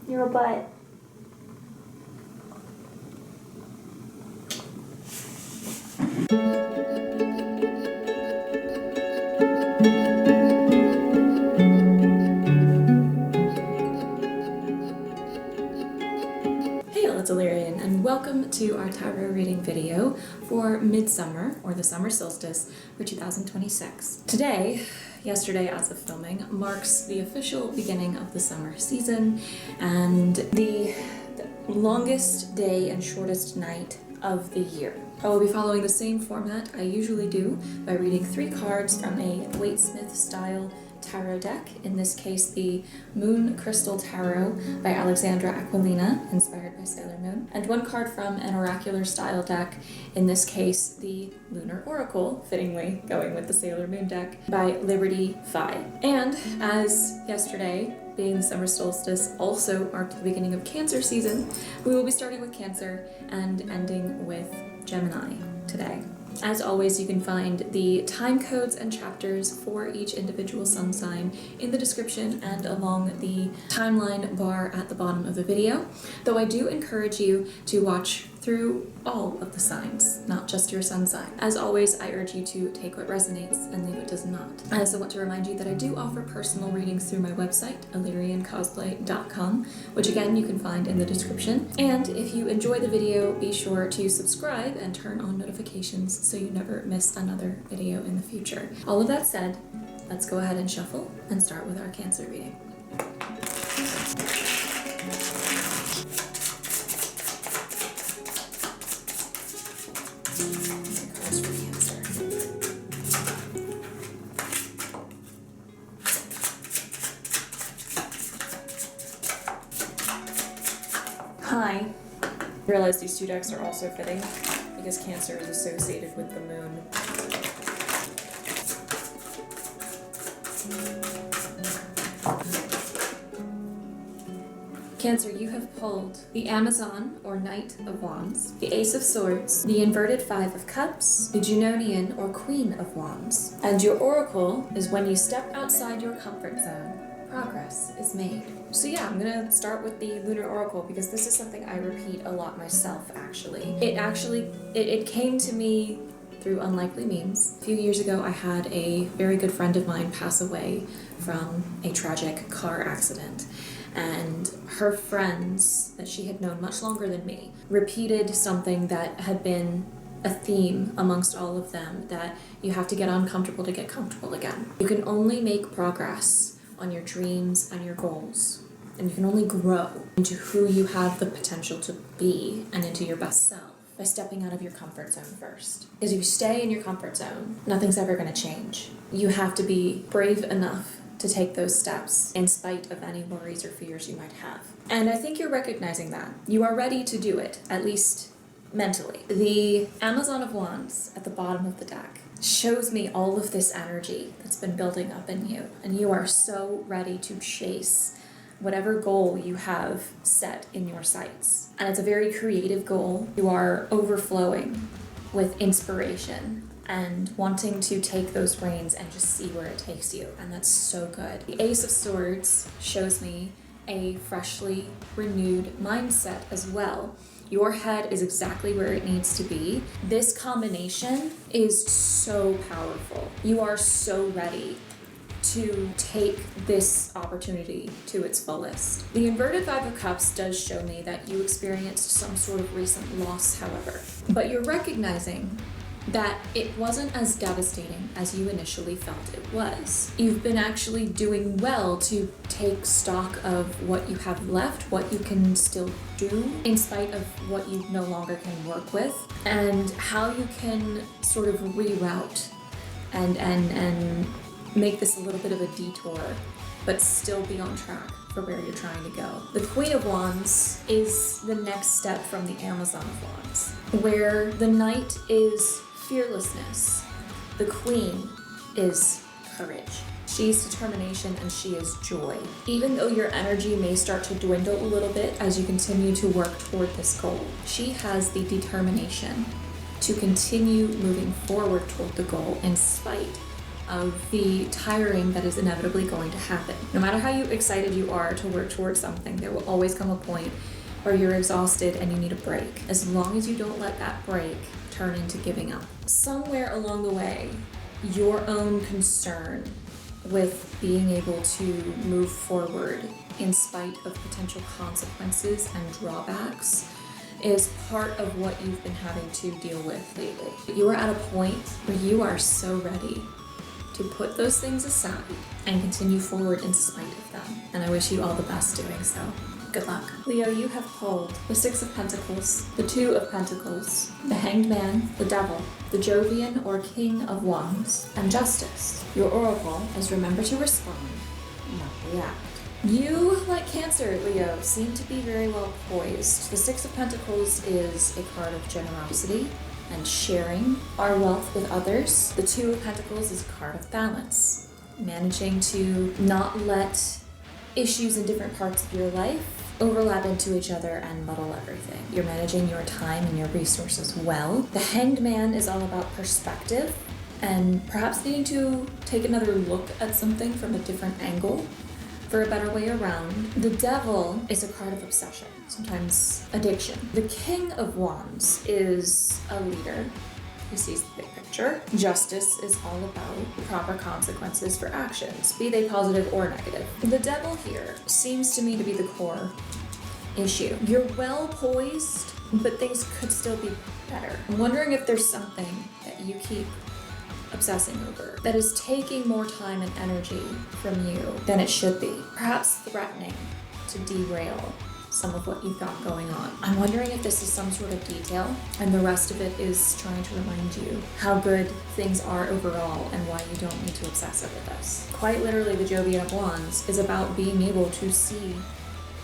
You're a butt. It's Alirien, and welcome to our tarot reading video for Midsummer, or the summer solstice, for 2026. Yesterday as of filming, marks the official beginning of the summer season and the longest day and shortest night of the year. I will be following the same format I usually do by reading 3 cards from a Waite-Smith style tarot deck, in this case the Moon Crystal Tarot by Alexandra Aquilina, inspired by Sailor Moon, and 1 card from an oracular style deck, in this case the Lunar Oracle, fittingly going with the Sailor Moon deck, by Liberty Fi. And as yesterday, being the summer solstice, also marked the beginning of Cancer season, we will be starting with Cancer and ending with Gemini today. As always, you can find the time codes and chapters for each individual sun sign in the description and along the timeline bar at the bottom of the video, though I do encourage you to watch through all of the signs, not just your sun sign. As always, I urge you to take what resonates and leave what does not. I also want to remind you that I do offer personal readings through my website, aliriencosplay.com, which again you can find in the description. And if you enjoy the video, be sure to subscribe and turn on notifications so you never miss another video in the future. All of that said, let's go ahead and shuffle and start with our Cancer reading. Hi. I realize these 2 decks are also fitting because Cancer is associated with the moon. Cancer, you have pulled the Amazon, or Knight of Wands, the Ace of Swords, the inverted 5 of Cups, the Junonian, or Queen of Wands. And your oracle is when you step outside your comfort zone, progress is made. So yeah, I'm gonna start with the Lunar Oracle because this is something I repeat a lot myself, actually. It came to me through unlikely means. A few years ago, I had a very good friend of mine pass away from a tragic car accident. And her friends, that she had known much longer than me, repeated something that had been a theme amongst all of them, that you have to get uncomfortable to get comfortable again. You can only make progress on your dreams and your goals, and you can only grow into who you have the potential to be and into your best self by stepping out of your comfort zone first. Because if you stay in your comfort zone, nothing's ever going to change. You have to be brave enough to take those steps in spite of any worries or fears you might have. And I think you're recognizing that. You are ready to do it, at least mentally. The Amazon of Wands at the bottom of the deck shows me all of this energy that's been building up in you, and you are so ready to chase whatever goal you have set in your sights. And it's a very creative goal. You are overflowing with inspiration and wanting to take those reins and just see where it takes you, and that's so good. The Ace of Swords shows me a freshly renewed mindset as well. Your head is exactly where it needs to be. This combination is so powerful. You are so ready to take this opportunity to its fullest. The inverted 5 of Cups does show me that you experienced some sort of recent loss, however, but you're recognizing that it wasn't as devastating as you initially felt it was. You've been actually doing well to take stock of what you have left, what you can still do in spite of what you no longer can work with, and how you can sort of reroute and make this a little bit of a detour, but still be on track for where you're trying to go. The Queen of Wands is the next step from the Amazon of Wands, where the Knight is fearlessness, the Queen is courage. She's determination and she is joy. Even though your energy may start to dwindle a little bit as you continue to work toward this goal, she has the determination to continue moving forward toward the goal in spite of the tiring that is inevitably going to happen. No matter how excited you are to work towards something, there will always come a point where you're exhausted and you need a break. As long as you don't let that break turn into giving up. Somewhere along the way, your own concern with being able to move forward in spite of potential consequences and drawbacks is part of what you've been having to deal with lately. You are at a point where you are so ready to put those things aside and continue forward in spite of them. And I wish you all the best doing so. Good luck. Leo, you have pulled the Six of Pentacles, the Two of Pentacles, the Hanged Man, the Devil, the Jovian or King of Wands, and Justice. Your oracle is remember to respond, not react. You, like Cancer, Leo, seem to be very well poised. The Six of Pentacles is a card of generosity and sharing our wealth with others. The Two of Pentacles is a card of balance, managing to not let issues in different parts of your life overlap into each other and muddle everything. You're managing your time and your resources well. The Hanged Man is all about perspective and perhaps needing to take another look at something from a different angle for a better way around. The Devil is a card of obsession, sometimes addiction. The King of Wands is a leader who sees the big picture. Justice is all about proper consequences for actions, be they positive or negative. The Devil here seems to me to be the core issue. You're well poised, but things could still be better. I'm wondering if there's something that you keep obsessing over that is taking more time and energy from you than it should be. Perhaps threatening to derail some of what you've got going on. I'm wondering if this is some sort of detail and the rest of it is trying to remind you how good things are overall and why you don't need to obsess over this. Quite literally, the Jovian of Wands is about being able to see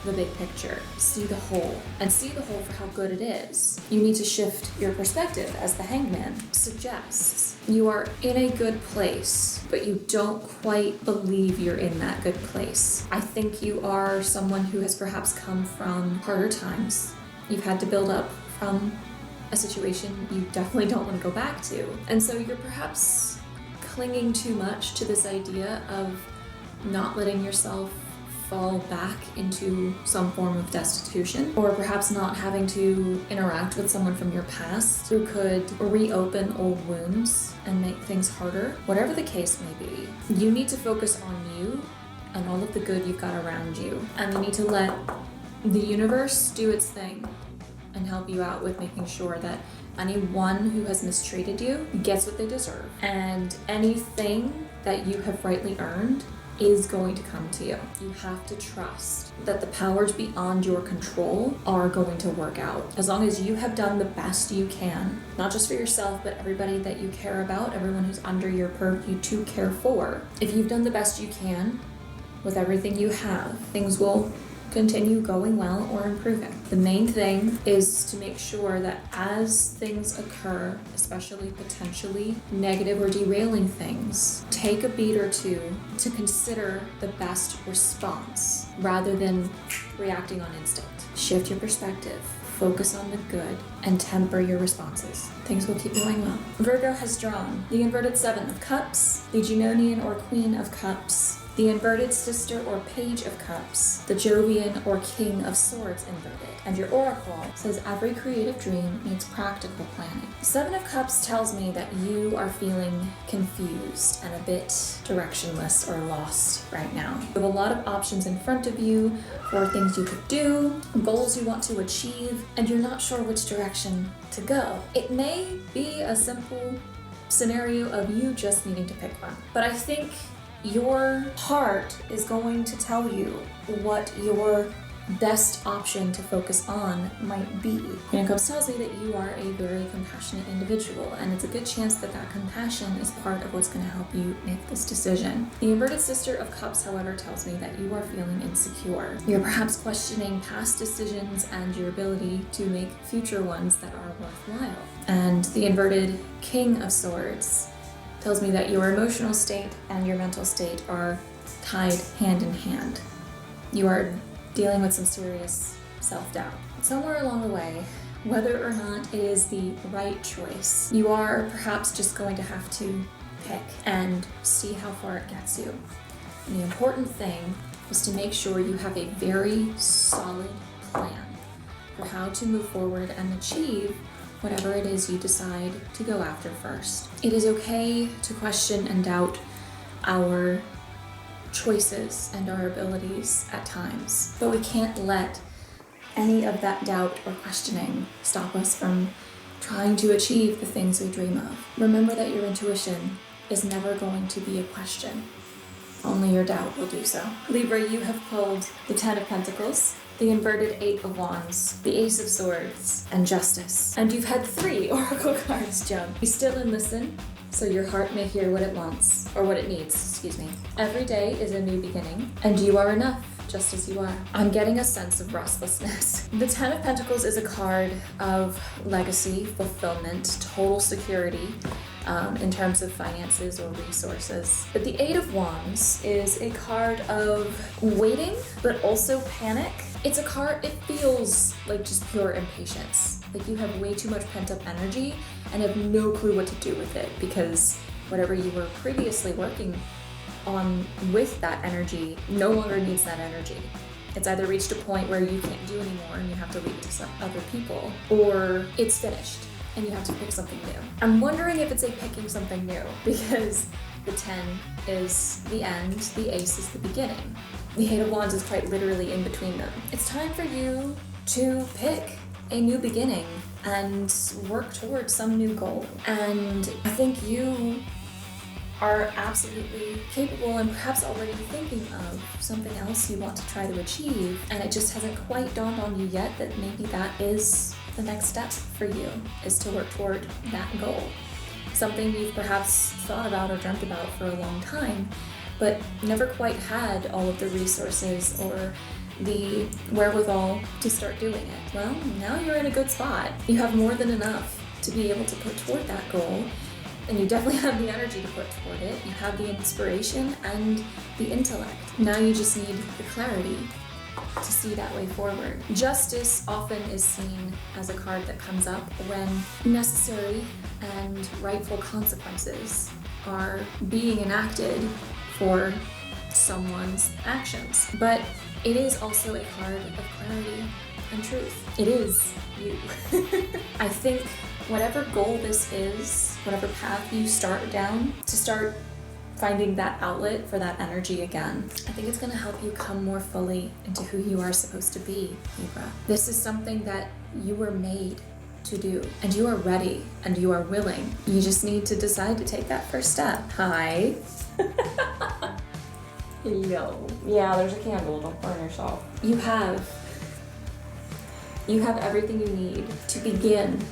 the big picture, see the whole, and see the whole for how good it is. You need to shift your perspective, as the Hanged Man suggests. You are in a good place, but you don't quite believe you're in that good place. I think you are someone who has perhaps come from harder times. You've had to build up from a situation you definitely don't want to go back to. And so you're perhaps clinging too much to this idea of not letting yourself fall back into some form of destitution, or perhaps not having to interact with someone from your past who could reopen old wounds and make things harder. Whatever the case may be, you need to focus on you and all of the good you've got around you, and you need to let the universe do its thing and help you out with making sure that anyone who has mistreated you gets what they deserve, and anything that you have rightly earned is going to come to you. You have to trust that the powers beyond your control are going to work out. As long as you have done the best you can, not just for yourself, but everybody that you care about, everyone who's under your purview to care for. If you've done the best you can with everything you have, things will continue going well or improving. The main thing is to make sure that as things occur, especially potentially negative or derailing things, take a beat or two to consider the best response rather than reacting on instinct. Shift your perspective, focus on the good, and temper your responses. Things will keep going well. Virgo has drawn the inverted Seven of Cups, the Genonian or Queen of Cups, the inverted Sister or Page of Cups, the Jovian or King of Swords inverted. And your oracle says every creative dream needs practical planning. Seven of Cups tells me that you are feeling confused and a bit directionless or lost right now. You have a lot of options in front of you for things you could do, goals you want to achieve, and you're not sure which direction to go. It may be a simple scenario of you just needing to pick one, but I think your heart is going to tell you what your best option to focus on might be. Cups tells me that you are a very compassionate individual, and it's a good chance that that compassion is part of what's going to help you make this decision. The inverted Sister of Cups, however, tells me that you are feeling insecure. You're perhaps questioning past decisions and your ability to make future ones that are worthwhile. And the inverted King of Swords tells me that your emotional state and your mental state are tied hand in hand. You are dealing with some serious self-doubt. Somewhere along the way, whether or not it is the right choice, you are perhaps just going to have to pick and see how far it gets you. And the important thing is to make sure you have a very solid plan for how to move forward and achieve whatever it is you decide to go after first. It is okay to question and doubt our choices and our abilities at times, but we can't let any of that doubt or questioning stop us from trying to achieve the things we dream of. Remember that your intuition is never going to be a question. Only your doubt will do so. Libra, you have pulled the Ten of Pentacles, the inverted Eight of Wands, the Ace of Swords, and Justice. And you've had 3 oracle cards jump. Be still and listen, so your heart may hear what it wants, or what it needs, excuse me. Every day is a new beginning, and you are enough, just as you are. I'm getting a sense of restlessness. The Ten of Pentacles is a card of legacy, fulfillment, total security, in terms of finances or resources. But the Eight of Wands is a card of waiting, but also panic. It's a card, it feels like just pure impatience. Like you have way too much pent-up energy and have no clue what to do with it, because whatever you were previously working on with that energy no longer needs that energy. It's either reached a point where you can't do anymore and you have to leave it to some other people, or it's finished and you have to pick something new. I'm wondering if it's a picking something new, because the 10 is the end, the Ace is the beginning. The Eight of Wands is quite literally in between them. It's time for you to pick a new beginning and work towards some new goal. And I think you are absolutely capable and perhaps already thinking of something else you want to try to achieve, and it just hasn't quite dawned on you yet that maybe that is the next step for you, is to work toward that goal. Something you've perhaps thought about or dreamt about for a long time, but never quite had all of the resources or the wherewithal to start doing it. Well, now you're in a good spot. You have more than enough to be able to put toward that goal, and you definitely have the energy to put toward it. You have the inspiration and the intellect. Now you just need the clarity to see that way forward. Justice often is seen as a card that comes up when necessary and rightful consequences are being enacted for someone's actions. But it is also a card of clarity and truth. It is you. I think whatever goal this is, whatever path you start down, to start finding that outlet for that energy again, I think it's going to help you come more fully into who you are supposed to be, Libra. This is something that you were made to do, and you are ready, and you are willing. You just need to decide to take that first step. Hi. Hello. Yeah, there's a candle. Don't burn yourself. You have everything you need to begin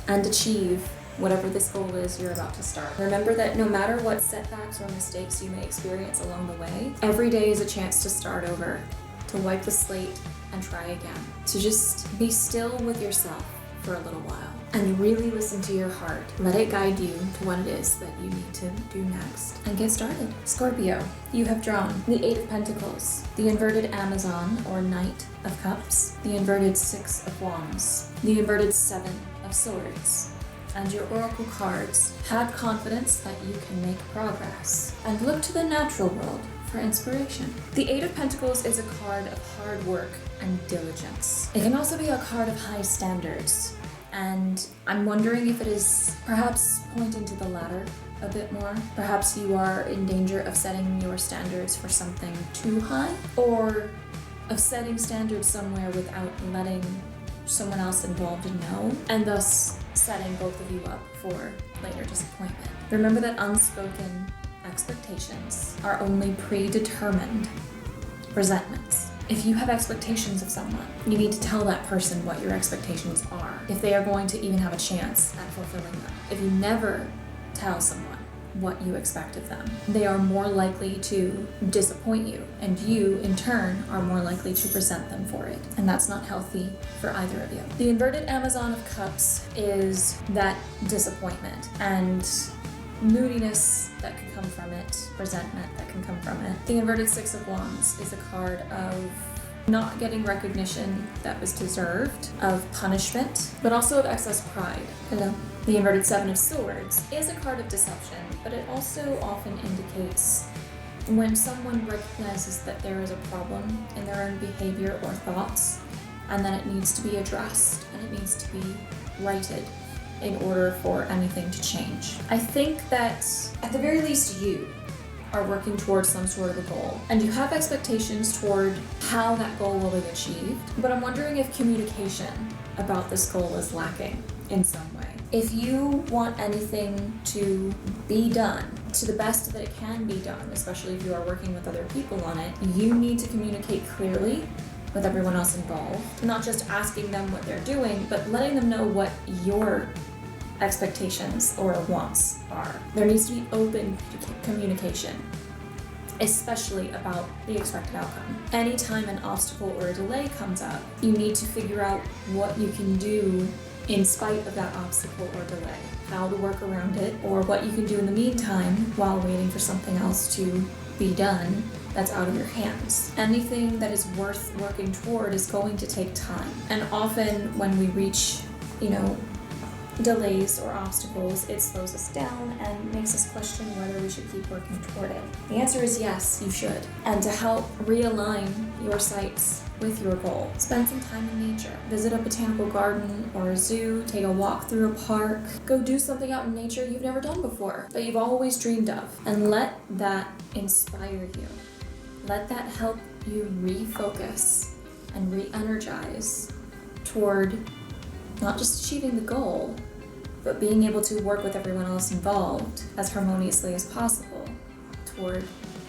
and achieve whatever this goal is you're about to start. Remember that no matter what setbacks or mistakes you may experience along the way, every day is a chance to start over, to wipe the slate and try again. To just be still with yourself for a little while and really listen to your heart. Let it guide you to what it is that you need to do next and get started. Scorpio, you have drawn the Eight of Pentacles, the inverted Amazon or Knight of Cups, the inverted Six of Wands, the inverted Seven of Swords, and your oracle cards. Have confidence that you can make progress and look to the natural world for inspiration. The Eight of Pentacles is a card of hard work and diligence. It can also be a card of high standards, and I'm wondering if it is perhaps pointing to the latter a bit more. Perhaps you are in danger of setting your standards for something too high, or of setting standards somewhere without letting someone else involved know, and thus setting both of you up for later disappointment. Remember that unspoken expectations are only predetermined resentments. If you have expectations of someone, you need to tell that person what your expectations are, if they are going to even have a chance at fulfilling them. If you never tell someone what you expect of them, they are more likely to disappoint you, and you, in turn, are more likely to resent them for it. And that's not healthy for either of you. The inverted Amazon of Cups is that disappointment and moodiness that can come from it, resentment that can come from it. The inverted Six of Wands is a card of not getting recognition that was deserved, of punishment, but also of excess pride. Hello. The inverted Seven of Swords is a card of deception, but it also often indicates when someone recognizes that there is a problem in their own behavior or thoughts, and that it needs to be addressed and it needs to be righted in order for anything to change. I think that at the very least you are working towards some sort of a goal, and you have expectations toward how that goal will be achieved, but I'm wondering if communication about this goal is lacking in some way. If you want anything to be done to the best that it can be done, especially if you are working with other people on it, you need to communicate clearly with everyone else involved, not just asking them what they're doing, but letting them know what your expectations or wants are. There needs to be open communication, especially about the expected outcome. Anytime an obstacle or a delay comes up, you need to figure out what you can do in spite of that obstacle or delay, how to work around it, or what you can do in the meantime while waiting for something else to be done that's out of your hands. Anything that is worth working toward is going to take time. And often when we reach, delays or obstacles, it slows us down and makes us question whether we should keep working toward it. The answer is yes, you should. And to help realign your sights with your goal, spend some time in nature. Visit a botanical garden or a zoo, take a walk through a park, go do something out in nature you've never done before, that you've always dreamed of, and let that inspire you. Let that help you refocus and re-energize toward not just achieving the goal, but being able to work with everyone else involved as harmoniously as possible toward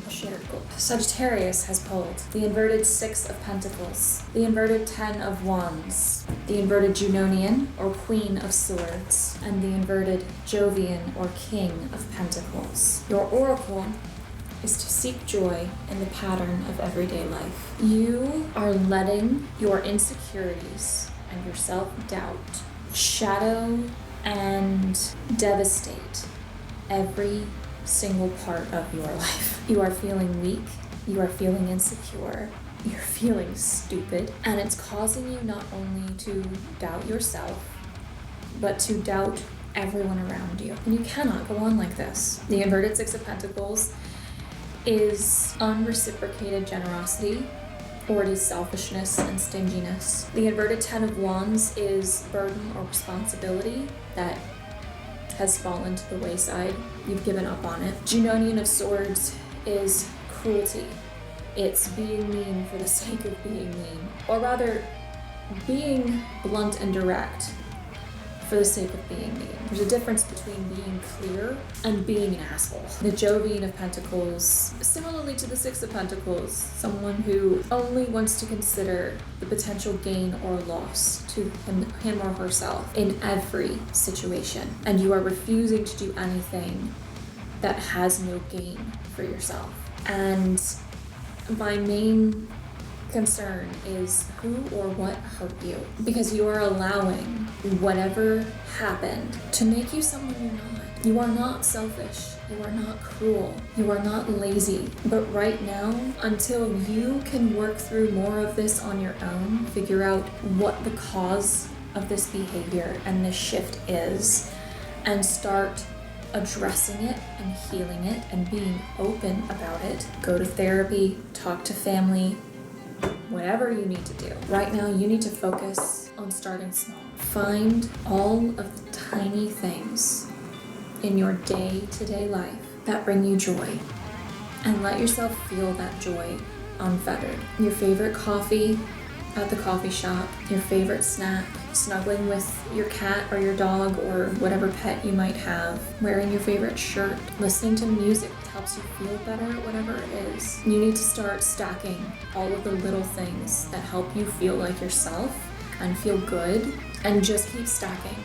a shared goal. Sagittarius has pulled the inverted Six of Pentacles, the inverted Ten of Wands, the inverted Junonian or Queen of Swords, and the inverted Jovian or King of Pentacles. Your oracle is to seek joy in the pattern of everyday life. You are letting your insecurities and your self-doubt shadow and devastate every single part of your life. You are feeling weak, you are feeling insecure, you're feeling stupid, and it's causing you not only to doubt yourself, but to doubt everyone around you. And you cannot go on like this. The inverted Six of Pentacles is unreciprocated generosity, or it is selfishness and stinginess. The inverted Ten of Wands is burden or responsibility that has fallen to the wayside. You've given up on it. Junonian of Swords is cruelty. It's being mean for the sake of being mean, or rather, being blunt and direct for the sake of being mean. There's a difference between being clear and being an asshole. The Jovian of Pentacles, similarly to the Six of Pentacles, someone who only wants to consider the potential gain or loss to him or herself in every situation. And you are refusing to do anything that has no gain for yourself. And my main concern is who or what hurt you, because you are allowing whatever happened to make you someone you're not. You are not selfish, you are not cruel, you are not lazy, but right now, until you can work through more of this on your own, figure out what the cause of this behavior and this shift is, and start addressing it and healing it and being open about it, go to therapy, talk to family, whatever you need to do. Right now, you need to focus on starting small. Find all of the tiny things in your day-to-day life that bring you joy, and let yourself feel that joy unfettered. Your favorite coffee at the coffee shop, your favorite snack, snuggling with your cat or your dog or whatever pet you might have, wearing your favorite shirt, listening to music that helps you feel better, whatever it is. You need to start stacking all of the little things that help you feel like yourself and feel good, and just keep stacking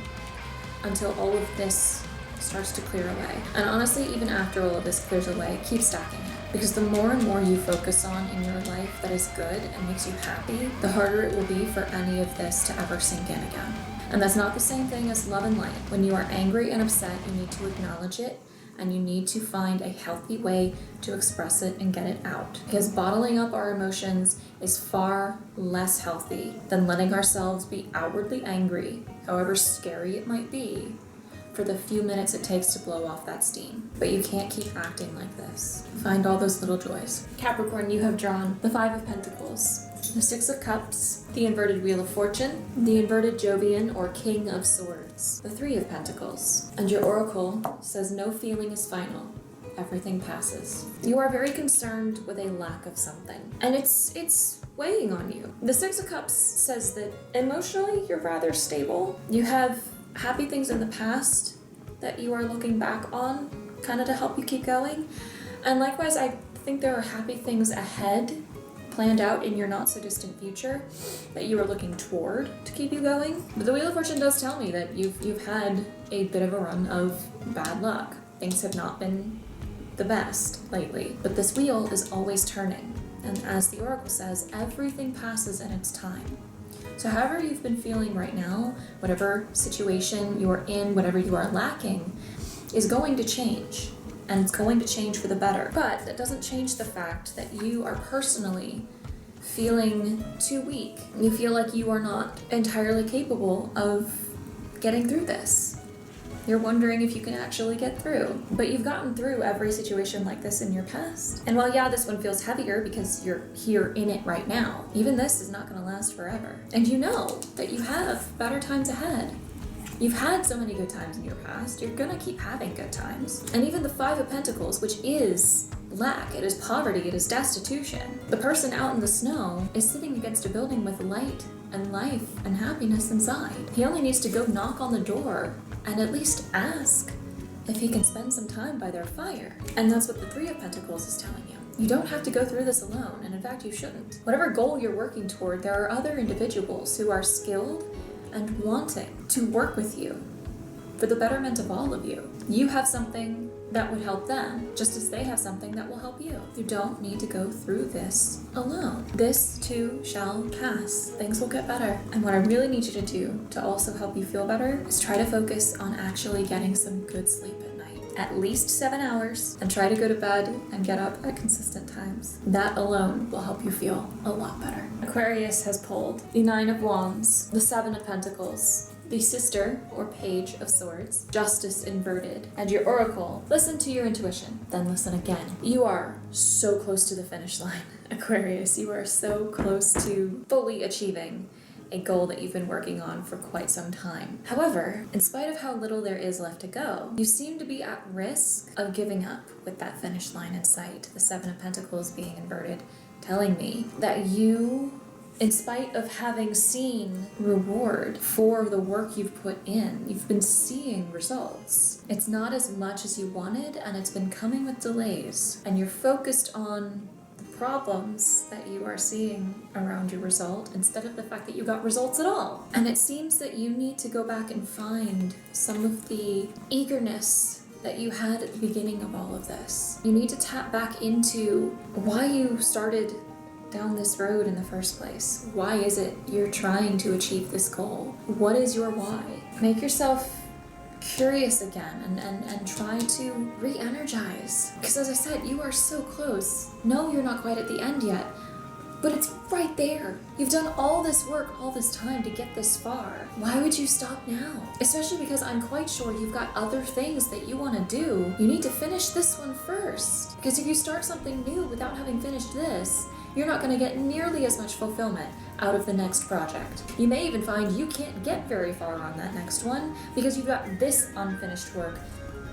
until all of this starts to clear away. And honestly, even after all of this clears away, keep stacking it. Because the more and more you focus on in your life that is good and makes you happy, the harder it will be for any of this to ever sink in again. And that's not the same thing as love and light. When you are angry and upset, you need to acknowledge it and you need to find a healthy way to express it and get it out. Because bottling up our emotions is far less healthy than letting ourselves be outwardly angry, however scary it might be, for the few minutes it takes to blow off that steam. But you can't keep acting like this. Find all those little joys. Capricorn, you have drawn the Five of Pentacles, the Six of Cups, the inverted Wheel of Fortune, the inverted Jovian or King of Swords, the Three of Pentacles. And your oracle says no feeling is final. Everything passes. You are very concerned with a lack of something, and it's weighing on you. The Six of Cups says that emotionally you're rather stable. You have happy things in the past that you are looking back on, kind of to help you keep going. And likewise, I think there are happy things ahead, planned out in your not so distant future, that you are looking toward to keep you going. But the Wheel of Fortune does tell me that you've had a bit of a run of bad luck. Things have not been the best lately, but this wheel is always turning. And as the oracle says, everything passes in its time. So however you've been feeling right now, whatever situation you are in, whatever you are lacking, is going to change. And it's going to change for the better. But that doesn't change the fact that you are personally feeling too weak. You feel like you are not entirely capable of getting through this. You're wondering if you can actually get through. But you've gotten through every situation like this in your past. And while yeah, this one feels heavier because you're here in it right now, even this is not gonna last forever. And you know that you have better times ahead. You've had so many good times in your past, you're gonna keep having good times. And even the Five of Pentacles, which is lack, it is poverty, it is destitution. The person out in the snow is sitting against a building with light and life and happiness inside. He only needs to go knock on the door and at least ask if he can spend some time by their fire. And that's what the Three of Pentacles is telling you. You don't have to go through this alone, and in fact you shouldn't. Whatever goal you're working toward, there are other individuals who are skilled and wanting to work with you for the betterment of all of you. You have something that would help them, just as they have something that will help you. You don't need to go through this alone. This too shall pass. Things will get better. And what I really need you to do to also help you feel better is try to focus on actually getting some good sleep at night. At least 7 hours, and try to go to bed and get up at consistent times. That alone will help you feel a lot better. Aquarius has pulled the Nine of Wands, the Seven of Pentacles, the Sister or Page of Swords, Justice inverted, and your oracle. Listen to your intuition, then listen again. You are so close to the finish line, Aquarius. You are so close to fully achieving a goal that you've been working on for quite some time. However, in spite of how little there is left to go, you seem to be at risk of giving up with that finish line in sight. The Seven of Pentacles being inverted, telling me that you, in spite of having seen reward for the work you've put in, you've been seeing results. It's not as much as you wanted, and it's been coming with delays. And you're focused on the problems that you are seeing around your result instead of the fact that you got results at all. And it seems that you need to go back and find some of the eagerness that you had at the beginning of all of this. You need to tap back into why you started down this road in the first place. Why is it you're trying to achieve this goal? What is your why? Make yourself curious again and try to re-energize. Because as I said, you are so close. No, you're not quite at the end yet, but it's right there. You've done all this work all this time to get this far. Why would you stop now? Especially because I'm quite sure you've got other things that you want to do. You need to finish this one first. Because if you start something new without having finished this, you're not going to get nearly as much fulfillment out of the next project. You may even find you can't get very far on that next one because you've got this unfinished work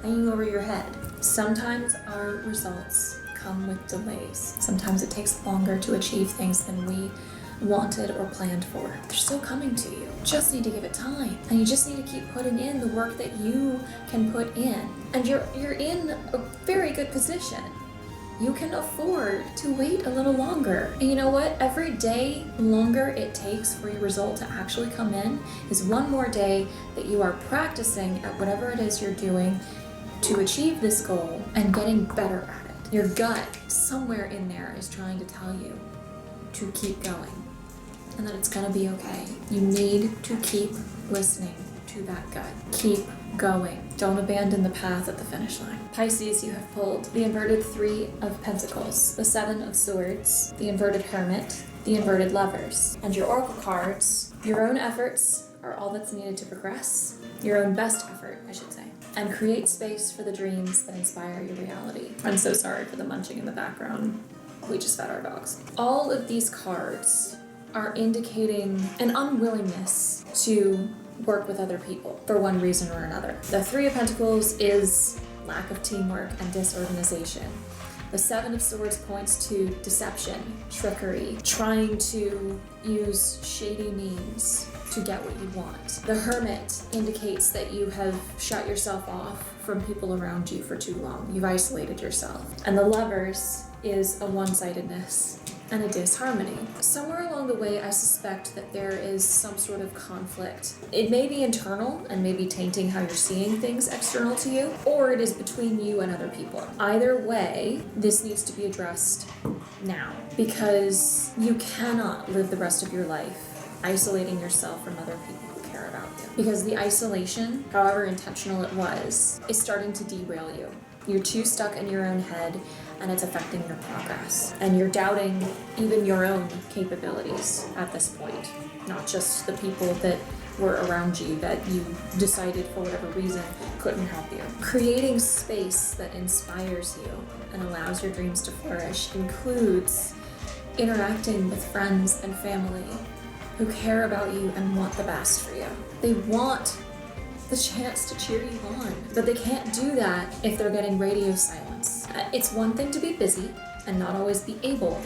hanging over your head. Sometimes our results come with delays. Sometimes it takes longer to achieve things than we wanted or planned for. They're still coming to you. You just need to give it time. And you just need to keep putting in the work that you can put in. And you're in a very good position. You can afford to wait a little longer. And you know what? Every day longer it takes for your result to actually come in is one more day that you are practicing at whatever it is you're doing to achieve this goal and getting better at it. Your gut somewhere in there is trying to tell you to keep going and that it's gonna be okay. You need to keep listening to to that gut. Keep going. Don't abandon the path at the finish line. Pisces, you have pulled the inverted Three of Pentacles, the Seven of Swords, the inverted Hermit, the inverted Lovers. And your oracle cards, your own efforts are all that's needed to progress. Your own best effort, I should say. And create space for the dreams that inspire your reality. I'm so sorry for the munching in the background. We just fed our dogs. All of these cards are indicating an unwillingness to work with other people for one reason or another. The Three of Pentacles is lack of teamwork and disorganization. The Seven of Swords points to deception, trickery, trying to use shady means to get what you want. The Hermit indicates that you have shut yourself off from people around you for too long. You've isolated yourself. And the Lovers is a one-sidedness and a disharmony. Somewhere along the way, I suspect that there is some sort of conflict. It may be internal and maybe tainting how you're seeing things external to you, or it is between you and other people. Either way, this needs to be addressed now, because you cannot live the rest of your life isolating yourself from other people who care about you. Because the isolation, however intentional it was, is starting to derail you. You're too stuck in your own head, and it's affecting your progress. And you're doubting even your own capabilities at this point, not just the people that were around you that you decided for whatever reason couldn't help you. Creating space that inspires you and allows your dreams to flourish includes interacting with friends and family who care about you and want the best for you. They want the chance to cheer you on, but they can't do that if they're getting radio silence. It's one thing to be busy and not always be able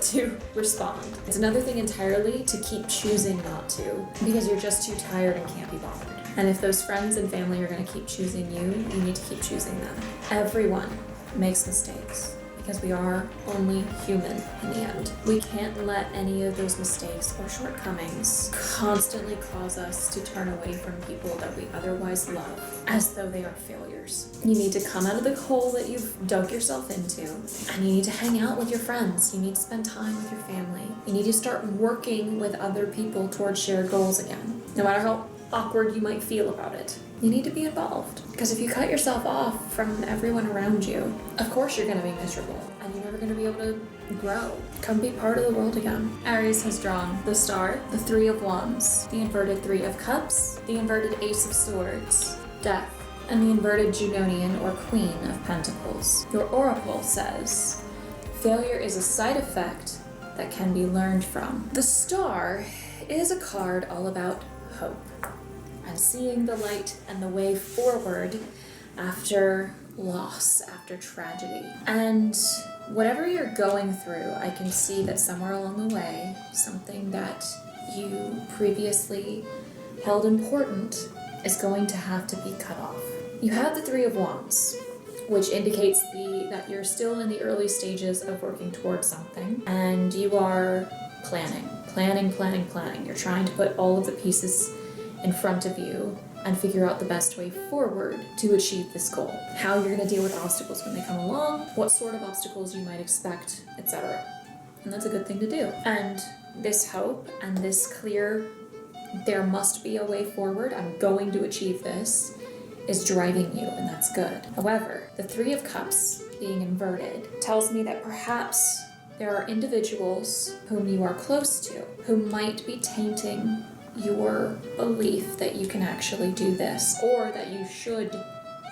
to respond. It's another thing entirely to keep choosing not to because you're just too tired and can't be bothered. And if those friends and family are going to keep choosing you, you need to keep choosing them. Everyone makes mistakes because we are only human in the end. We can't let any of those mistakes or shortcomings constantly cause us to turn away from people that we otherwise love as though they are failures. You need to come out of the hole that you've dug yourself into, and you need to hang out with your friends. You need to spend time with your family. You need to start working with other people towards shared goals again. No matter how awkward you might feel about it, you need to be involved. Because if you cut yourself off from everyone around you, of course you're going to be miserable and you're never going to be able to grow. Come be part of the world again. Aries has drawn the Star, the Three of Wands, the inverted Three of Cups, the inverted Ace of Swords, Death, and the inverted Junonian or Queen of Pentacles. Your oracle says, failure is a side effect that can be learned from. The Star is a card all about hope and seeing the light and the way forward after loss, after tragedy. And whatever you're going through, I can see that somewhere along the way, something that you previously held important is going to have to be cut off. You have the Three of Wands, which indicates that you're still in the early stages of working towards something, and you are planning. You're trying to put all of the pieces in front of you and figure out the best way forward to achieve this goal. How you're going to deal with obstacles when they come along, what sort of obstacles you might expect, etc. And that's a good thing to do. And this hope and this clear, there must be a way forward, I'm going to achieve this, is driving you, and that's good. However, the Three of Cups being inverted tells me that perhaps there are individuals whom you are close to who might be tainting your belief that you can actually do this, or that you should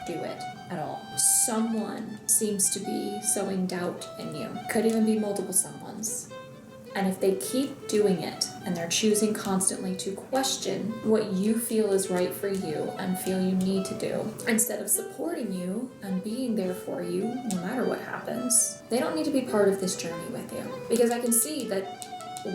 do it at all. Someone seems to be sowing doubt in you. Could even be multiple someones. And if they keep doing it, and they're choosing constantly to question what you feel is right for you and feel you need to do, instead of supporting you and being there for you no matter what happens, they don't need to be part of this journey with you. Because I can see that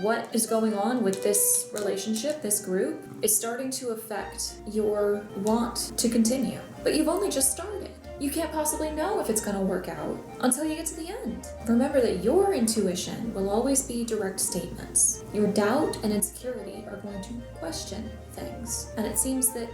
what is going on with this relationship, this group, is starting to affect your want to continue. But you've only just started. You can't possibly know if it's going to work out until you get to the end. Remember that your intuition will always be direct statements. Your doubt and insecurity are going to question things. And it seems that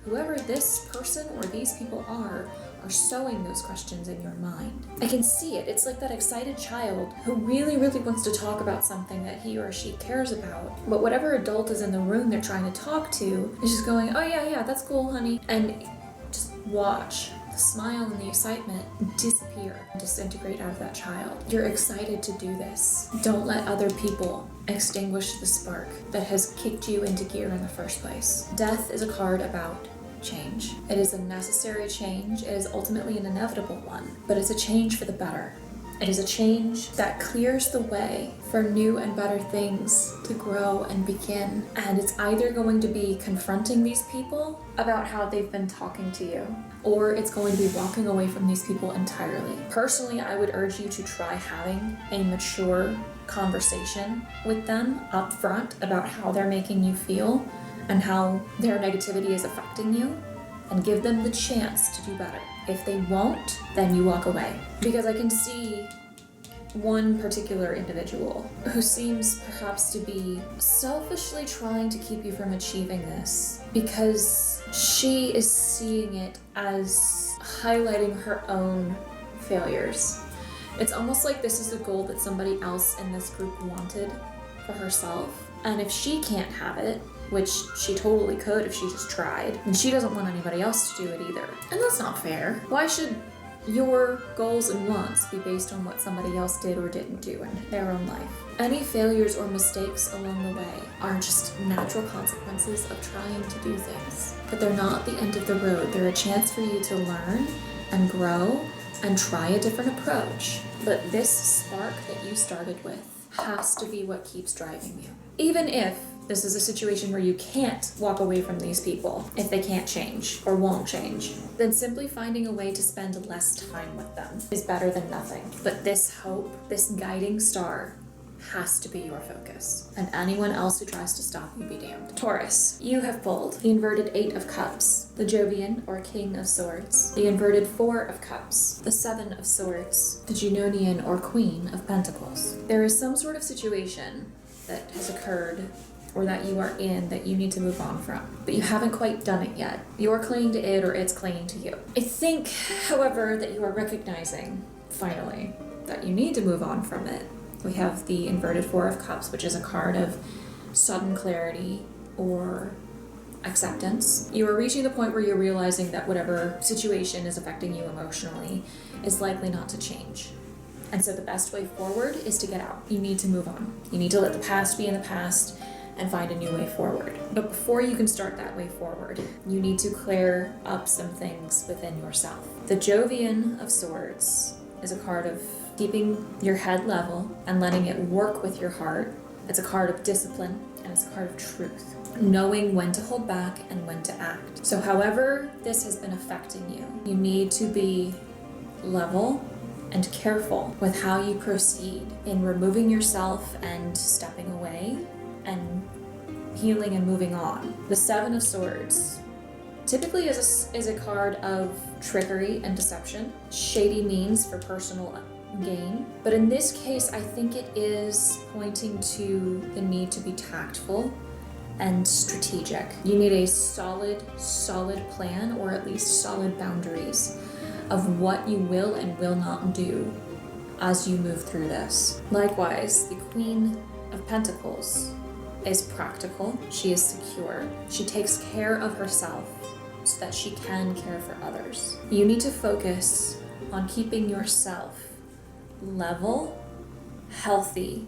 whoever this person or these people are sowing those questions in your mind. I can see it. It's like that excited child who really, really wants to talk about something that he or she cares about. But whatever adult is in the room they're trying to talk to is just going, oh yeah, that's cool, honey. And just watch the smile and the excitement disappear, disintegrate out of that child. You're excited to do this. Don't let other people extinguish the spark that has kicked you into gear in the first place. Death is a card about change. It is a necessary change. It is ultimately an inevitable one, but it's a change for the better. It is a change that clears the way for new and better things to grow and begin. And it's either going to be confronting these people about how they've been talking to you, or it's going to be walking away from these people entirely. Personally, I would urge you to try having a mature conversation with them up front about how they're making you feel and how their negativity is affecting you, and give them the chance to do better. If they won't, then you walk away. Because I can see one particular individual who seems perhaps to be selfishly trying to keep you from achieving this, because she is seeing it as highlighting her own failures. It's almost like this is a goal that somebody else in this group wanted for herself, and if she can't have it, which she totally could if she just tried, and she doesn't want anybody else to do it either. And that's not fair. Why should your goals and wants be based on what somebody else did or didn't do in their own life? Any failures or mistakes along the way are just natural consequences of trying to do things. But they're not the end of the road. They're a chance for you to learn and grow and try a different approach. But this spark that you started with has to be what keeps driving you. Even if this is a situation where you can't walk away from these people, if they can't change or won't change, then simply finding a way to spend less time with them is better than nothing. But this hope, this guiding star, has to be your focus. And anyone else who tries to stop you, be damned. Taurus, you have pulled the inverted 8 of Cups, the Jovian or King of Swords, the inverted 4 of Cups, the 7 of Swords, the Junonian or Queen of Pentacles. There is some sort of situation that has occurred or that you are in that you need to move on from, but you haven't quite done it yet. You're clinging to it or it's clinging to you. I think, however, that you are recognizing, finally, that you need to move on from it. We have the inverted 4 of Cups, which is a card of sudden clarity or acceptance. You are reaching the point where you're realizing that whatever situation is affecting you emotionally is likely not to change. And so the best way forward is to get out. You need to move on. You need to let the past be in the past and find a new way forward. But before you can start that way forward, you need to clear up some things within yourself. The Jovian of Swords is a card of keeping your head level and letting it work with your heart. It's a card of discipline and it's a card of truth. Knowing when to hold back and when to act. So however this has been affecting you, you need to be level and careful with how you proceed in removing yourself and stepping away and healing and moving on. The 7 of Swords typically is a card of trickery and deception, shady means for personal gain. But in this case, I think it is pointing to the need to be tactful and strategic. You need a solid plan, or at least solid boundaries of what you will and will not do as you move through this. Likewise, the Queen of Pentacles is practical, she is secure, she takes care of herself so that she can care for others. You need to focus on keeping yourself level, healthy,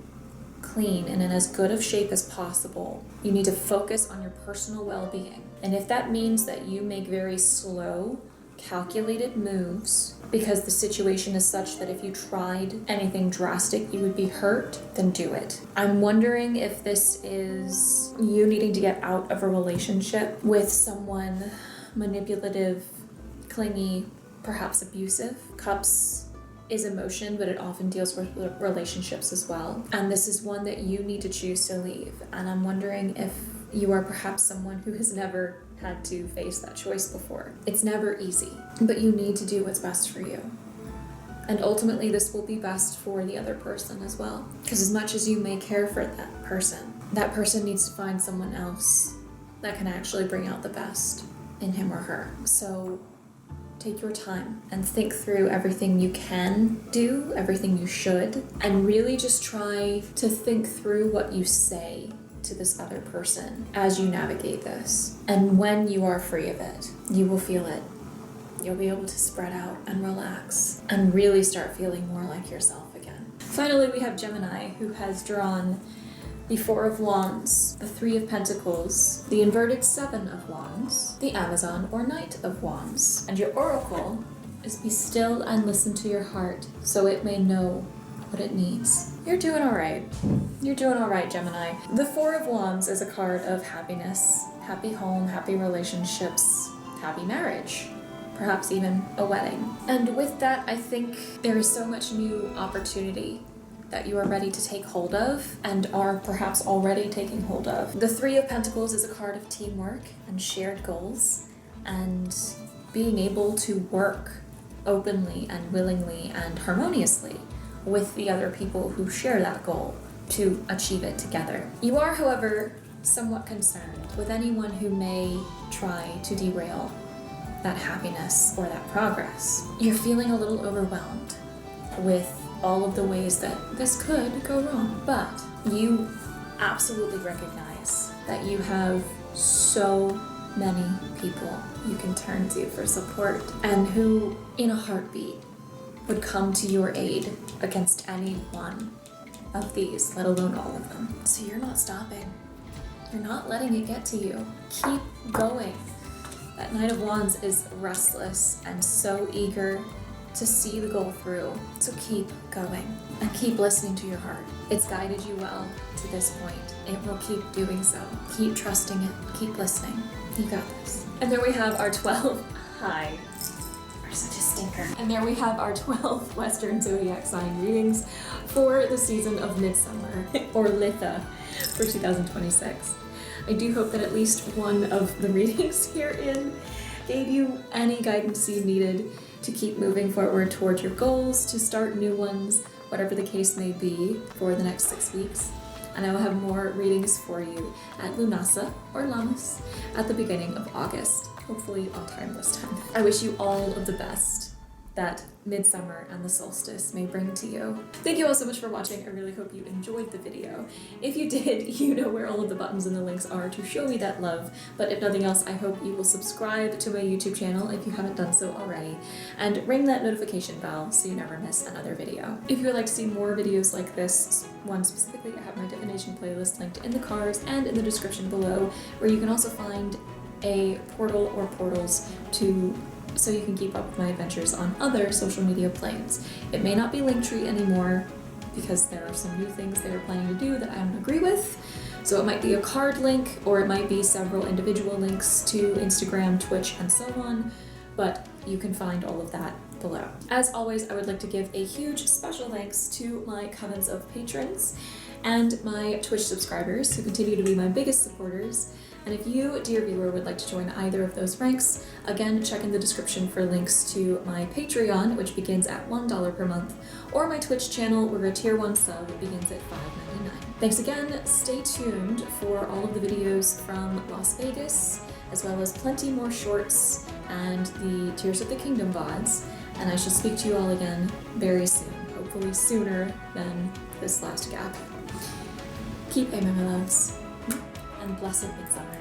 clean, and in as good of shape as possible. You need to focus on your personal well-being. And if that means that you make very slow, calculated moves because the situation is such that if you tried anything drastic you would be hurt, then do it. I'm wondering if this is you needing to get out of a relationship with someone manipulative, clingy, perhaps abusive. Cups is emotion, but it often deals with relationships as well. And this is one that you need to choose to leave. And I'm wondering if you are perhaps someone who has never had to face that choice before. It's never easy, but you need to do what's best for you. And ultimately, this will be best for the other person as well. Because as much as you may care for that person needs to find someone else that can actually bring out the best in him or her. So take your time and think through everything you can do, everything you should, and really just try to think through what you say to this other person as you navigate this. And when you are free of it, you will feel it. You'll be able to spread out and relax and really start feeling more like yourself again. Finally, we have Gemini, who has drawn the Four of Wands, the Three of Pentacles, the inverted Seven of Wands, the Amazon or Knight of Wands. And your oracle is be still and listen to your heart so it may know what it needs. You're doing all right. You're doing all right, Gemini. The Four of Wands is a card of happiness, happy home, happy relationships, happy marriage, perhaps even a wedding. And with that, I think there is so much new opportunity that you are ready to take hold of and are perhaps already taking hold of. The Three of Pentacles is a card of teamwork and shared goals and being able to work openly and willingly and harmoniously with the other people who share that goal to achieve it together. You are, however, somewhat concerned with anyone who may try to derail that happiness or that progress. You're feeling a little overwhelmed with all of the ways that this could go wrong, but you absolutely recognize that you have so many people you can turn to for support and who, in a heartbeat, would come to your aid against any one of these, let alone all of them. So you're not stopping. You're not letting it get to you. Keep going. That Knight of Wands is restless and so eager to see the goal through. So keep going and keep listening to your heart. It's guided you well to this point. It will keep doing so. Keep trusting it. Keep listening. You got this. And there we have our 12. Hi. You're such a stinker. And there we have our 12 Western zodiac sign readings for the season of Midsummer, or Litha, for 2026. I do hope that at least one of the readings herein gave you any guidance you needed to keep moving forward toward your goals, to start new ones, whatever the case may be, for the next 6 weeks. And I will have more readings for you at Lunasa or Lammas at the beginning of August, hopefully on time this time. I wish you all of the best that Midsummer and the Solstice may bring to you. Thank you all so much for watching. I really hope you enjoyed the video. If you did, you know where all of the buttons and the links are to show me that love. But if nothing else, I hope you will subscribe to my YouTube channel if you haven't done so already, and ring that notification bell so you never miss another video. If you would like to see more videos like this one specifically, I have my divination playlist linked in the cards and in the description below, where you can also find a portal or portals so you can keep up with my adventures on other social media planes. It may not be Linktree anymore because there are some new things they are planning to do that I don't agree with. So it might be a card link, or it might be several individual links to Instagram, Twitch, and so on, but you can find all of that below. As always, I would like to give a huge special thanks to my Covens of patrons and my Twitch subscribers who continue to be my biggest supporters. And if you, dear viewer, would like to join either of those ranks, again, check in the description for links to my Patreon, which begins at $1 per month, or my Twitch channel, where a tier 1 sub begins at $5.99. Thanks again. Stay tuned for all of the videos from Las Vegas, as well as plenty more shorts and the Tears of the Kingdom VODs. And I shall speak to you all again very soon, hopefully sooner than this last gap. Keep aiming, my loves, and blessed midsummer.